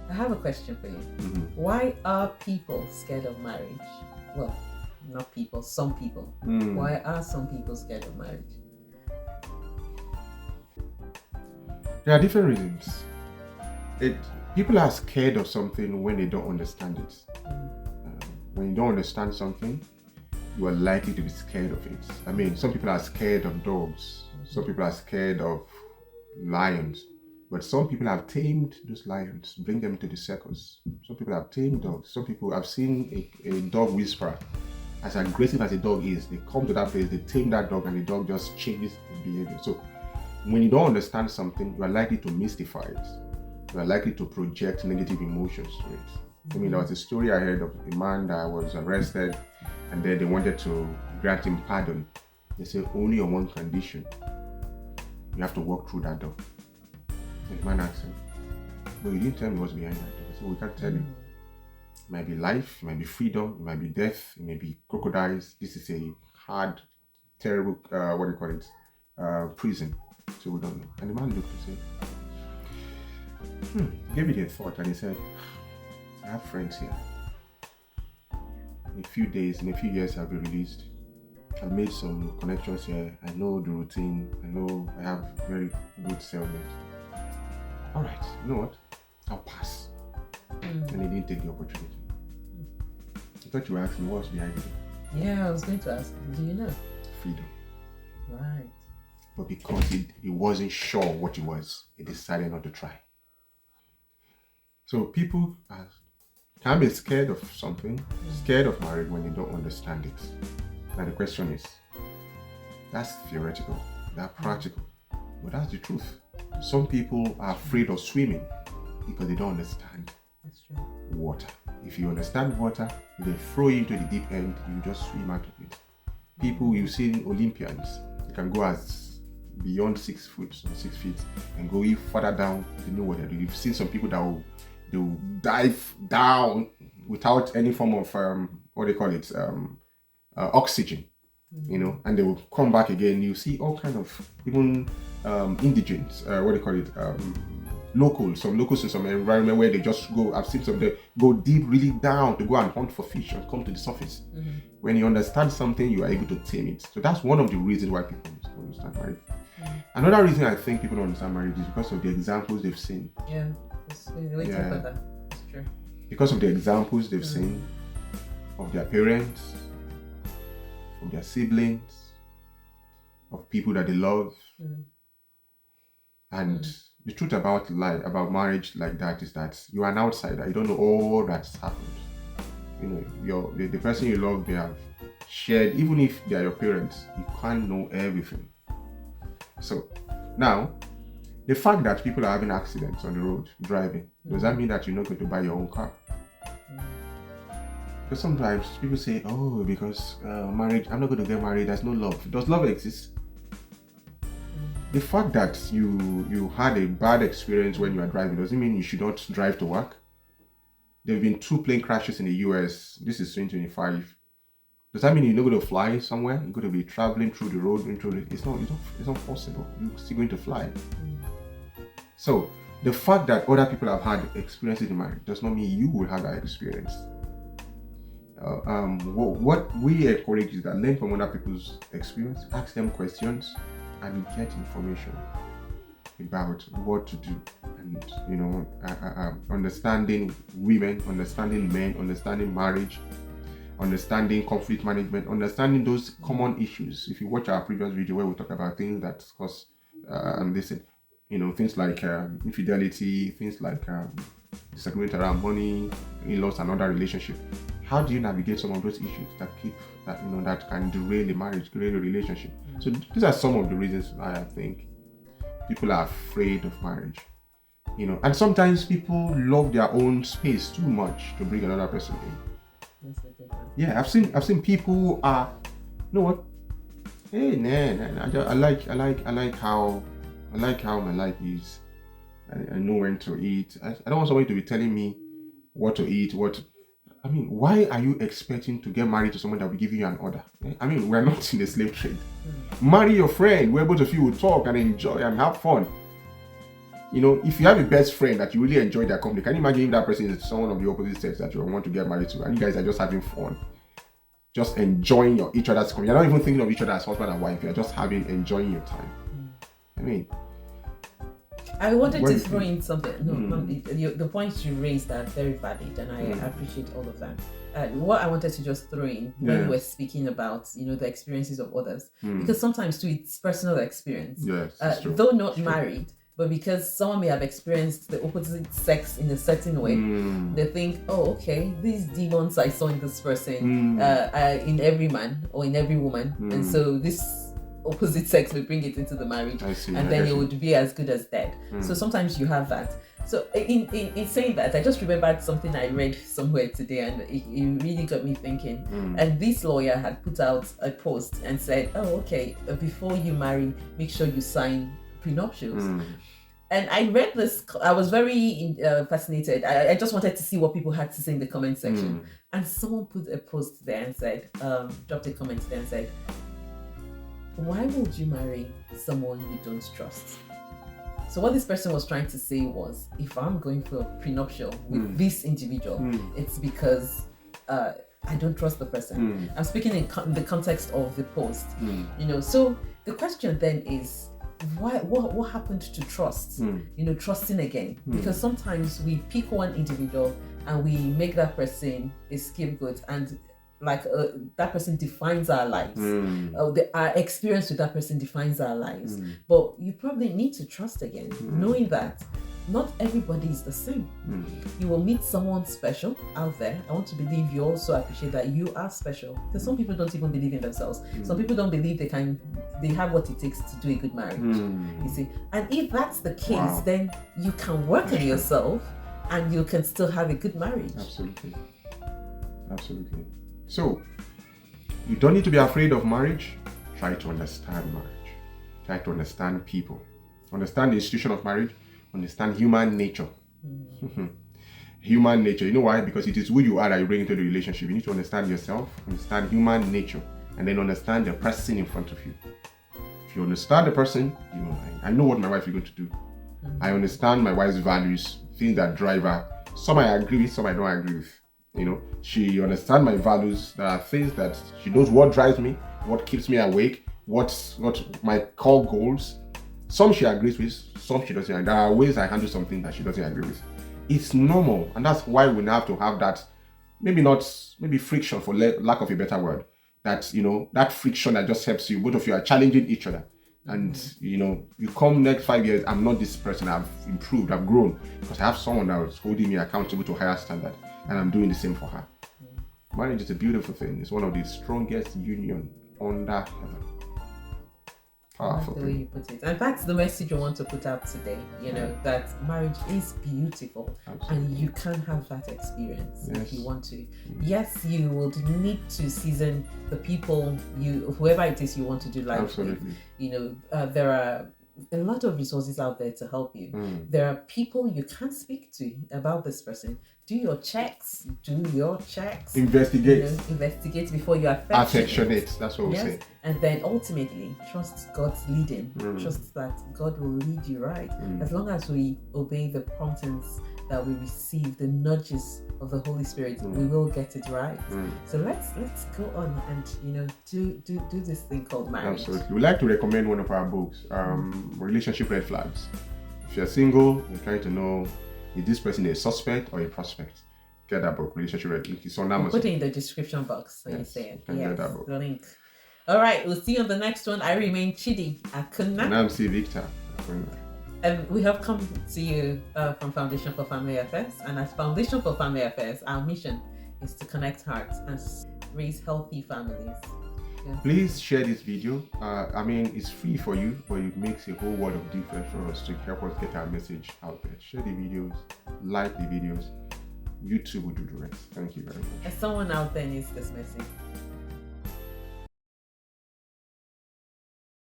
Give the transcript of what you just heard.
I have a question for you. Mm-hmm. Why are people scared of marriage? Well, not people, some people. Why are some people scared of marriage? There are different reasons. People are scared of something when they don't understand it. When you don't understand something, you are likely to be scared of it. I mean, some people are scared of dogs. Some people are scared of lions. But some people have tamed those lions, bring them to the circus. Some people have tamed dogs. Some people have seen a dog whisperer. As aggressive as a dog is, they come to that place, they tame that dog, and the dog just changes its behavior. So when you don't understand something, you are likely to mystify it. You are likely to project negative emotions to it. I mean, there was a story I heard of a man that was arrested, and then they wanted to grant him pardon. They said, only on one condition. You have to walk through that door. And the man asked him, but you didn't tell me what's behind that door. He said, we can't tell you. It might be life, it might be freedom, it might be death, it may be crocodiles. This is a hard, terrible, prison. So we don't know. And the man looked and said, gave it a thought, and he said, I have friends here. In a few days, in a few years, I'll be released. I've made some connections here. I know the routine. I know I have very good cellmates. All right, you know what? I'll pass. And he didn't take the opportunity. I thought you were asking what's behind it. Yeah, I was going to ask, do you know? Freedom. Right. But because he wasn't sure what it was, he decided not to try. So people can be scared of something, scared of marriage when they don't understand it. Now the question is, that's theoretical, that's practical, but that's the truth. Some people are afraid of swimming because they don't understand water. If you understand water, they throw you into the deep end, you just swim out of it. People, you've seen Olympians, they can go as beyond 6 feet and go even further down. They know what they're doing. You've seen some people that will dive down without any form of oxygen, and they will come back again. You see all kind of even indigents, locals, some locals in some environment where they just go. I've seen some they go deep, really down to go and hunt for fish and come to the surface. When you understand something, you are able to tame it. So that's one of the reasons why people don't understand marriage. Another reason I think people don't understand marriage is because of the examples they've seen. Yeah, it's related further. It's true. Because of the examples they've seen of their parents, of their siblings, of people that they love. And the truth about marriage like that is that you are an outsider. You don't know all that's happened. The person you love, they have shared, even if they are your parents, you can't know everything. So now, the fact that people are having accidents on the road driving, does that mean that you're not going to buy your own car? Because sometimes people say, because marriage, I'm not going to get married, there's no love. Does love exist? The fact that you had a bad experience when you were driving doesn't mean you should not drive to work. There have been 2 plane crashes in the US. This is 2025. Does that mean you're not going to fly somewhere? You're going to be traveling through the road it's not possible. You're still going to fly. So the fact that other people have had experiences in marriage does not mean you will have that experience. What we encourage is that learn from other people's experience, ask them questions, and get information about what to do. And understanding women, understanding men, understanding marriage, understanding conflict management, understanding those common issues. If you watch our previous video where we talk about things that cause things like infidelity, things like disagreement around money, in-laws, and other relationship. How do you navigate some of those issues that can derail a marriage, derail a relationship? So these are some of the reasons why I think people are afraid of marriage. And sometimes people love their own space too much to bring another person in. Yeah, I've seen people who are, you know what? Hey, I like how my life is. I know when to eat. I don't want somebody to be telling me what to eat. Why are you expecting to get married to someone that will give you an order? We're not in the slave trade. Marry your friend where both of you will talk and enjoy and have fun. You know, if you have a best friend that you really enjoy their company, can you imagine if that person is someone of the opposite sex that you want to get married to, and you guys are just having fun, just enjoying each other's company? You're not even thinking of each other as husband and wife. You're just enjoying your time. I mean, I wanted to throw in something. The points you raised are very valid, and I appreciate all of that. What I wanted to just throw in when you were speaking about, the experiences of others, because sometimes too it's personal experience. Yes, though not married, but because someone may have experienced the opposite sex in a certain way, they think, oh, okay, these demons I saw in this person are in every man or in every woman, and so this opposite sex will bring it into the marriage, and then it would be as good as dead. So sometimes you have that. So in saying that, I just remembered something I read somewhere today, and it really got me thinking. And this lawyer had put out a post and said, oh, okay, before you marry, make sure you sign prenuptials. And I read this, I was very fascinated. I just wanted to see what people had to say in the comment section. And someone put a post there and said, dropped a comment there and said, why would you marry someone you don't trust? So what this person was trying to say was, if I'm going for a prenuptial with this individual, it's because I don't trust the person. I'm speaking in the context of the post. So the question then is, what happened to trust? Trusting again. Because sometimes we pick one individual and we make that person a scapegoat, and that person defines our lives. Our experience with that person defines our lives. But you probably need to trust again, knowing that not everybody is the same. You will meet someone special out there. I want to believe you also appreciate that you are special, because some people don't even believe in themselves. Some people don't believe they have what it takes to do a good marriage. You see, and if that's the case, then you can work on yourself and you can still have a good marriage. Absolutely. So, you don't need to be afraid of marriage. Try to understand marriage. Try to understand people. Understand the institution of marriage. Understand human nature. Human nature. You know why? Because it is who you are that you bring into the relationship. You need to understand yourself, understand human nature, and then understand the person in front of you. If you understand the person, I know what my wife is going to do. I understand my wife's values, things that drive her. Some I agree with, some I don't agree with. She understands my values. There are things that she knows what drives me, what keeps me awake, what my core goals. Some she agrees with, some she doesn't. There are ways I handle something that she doesn't agree with. It's normal, and that's why we now have to have that, maybe friction, for lack of a better word. That that friction that just helps you. Both of you are challenging each other, and you come next 5 years. I'm not this person. I've improved. I've grown because I have someone that is holding me accountable to a higher standard. And I'm doing the same for her. Marriage is a beautiful thing. It's one of the strongest union under heaven. Powerful the way you put it. And that's the message I want to put out today. That marriage is beautiful. Absolutely. And you can have that experience if you want to. Yes, you would need to season the people whoever it is you want to do life with. There are a lot of resources out there to help you. There are people you can speak to about this person. Do your checks. Investigate before you affectionate. That's what we say. And then ultimately trust God's leading. Trust that God will lead you right. As long as we obey the promptings that we receive, the nudges of the Holy Spirit, we will get it right. So let's go on and do this thing called marriage. Absolutely. We like to recommend one of our books, Relationship Red Flags. If you're single, you're trying to know, is this person a suspect or a prospect? Get that book, Relationship Red Flags. It's on Amazon. Put it in the description box so you say it. Get that book. The link. All right, we'll see you on the next one. I remain Chidi Akunna. And I'm Chidi Victor Akunna. And we have come to you from Foundation for Family Affairs. And as Foundation for Family Affairs, our mission is to connect hearts and raise healthy families. Yes. Please share this video. It's free for you, but it makes a whole world of difference for us to help us get our message out there. Share the videos, like the videos. YouTube will do the rest. Thank you very much. And someone out there needs this message.